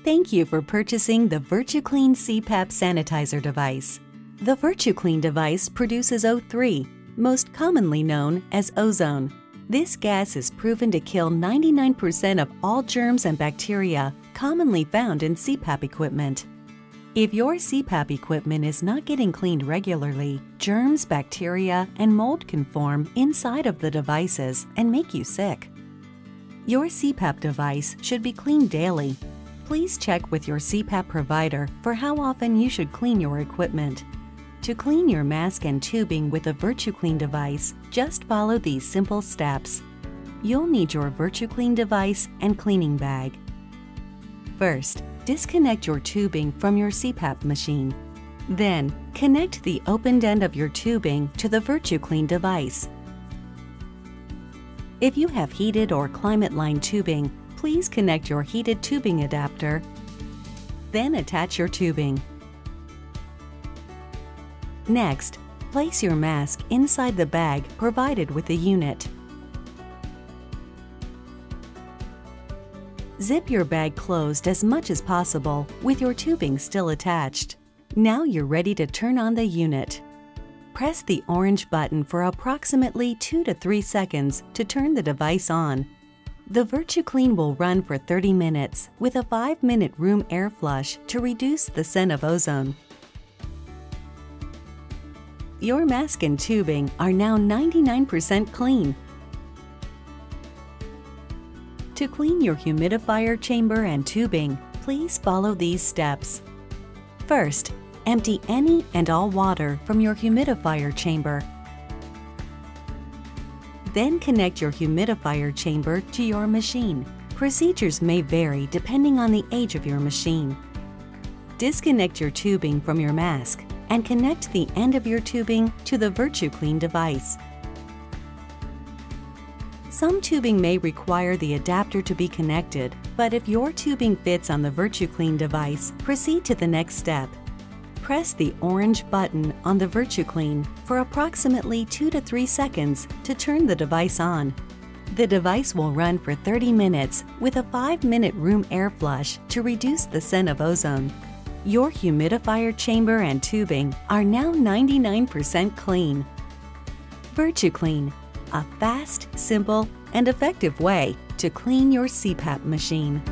Thank you for purchasing the VirtuCLEAN CPAP sanitizer device. The VirtuCLEAN device produces O3, most commonly known as ozone. This gas is proven to kill 99% of all germs and bacteria commonly found in CPAP equipment. If your CPAP equipment is not getting cleaned regularly, germs, bacteria, and mold can form inside of the devices and make you sick. Your CPAP device should be cleaned daily. Please check with your CPAP provider for how often you should clean your equipment. To clean your mask and tubing with a VirtuCLEAN device, just follow these simple steps. You'll need your VirtuCLEAN device and cleaning bag. First, disconnect your tubing from your CPAP machine. Then, connect the opened end of your tubing to the VirtuCLEAN device. If you have heated or climate-line tubing, please connect your heated tubing adapter. Then attach your tubing. Next, place your mask inside the bag provided with the unit. Zip your bag closed as much as possible with your tubing still attached. Now you're ready to turn on the unit. Press the orange button for approximately 2 to 3 seconds to turn the device on. The VirtuCLEAN will run for 30 minutes with a 5-minute room air flush to reduce the scent of ozone. Your mask and tubing are now 99% clean. To clean your humidifier chamber and tubing, please follow these steps. First, empty any and all water from your humidifier chamber. Then connect your humidifier chamber to your machine. Procedures may vary depending on the age of your machine. Disconnect your tubing from your mask and connect the end of your tubing to the VirtuCLEAN device. Some tubing may require the adapter to be connected, but if your tubing fits on the VirtuCLEAN device, proceed to the next step. Press the orange button on the VirtuCLEAN for approximately 2 to 3 seconds to turn the device on. The device will run for 30 minutes with a 5-minute room air flush to reduce the scent of ozone. Your humidifier chamber and tubing are now 99% clean. VirtuCLEAN, a fast, simple, and effective way to clean your CPAP machine.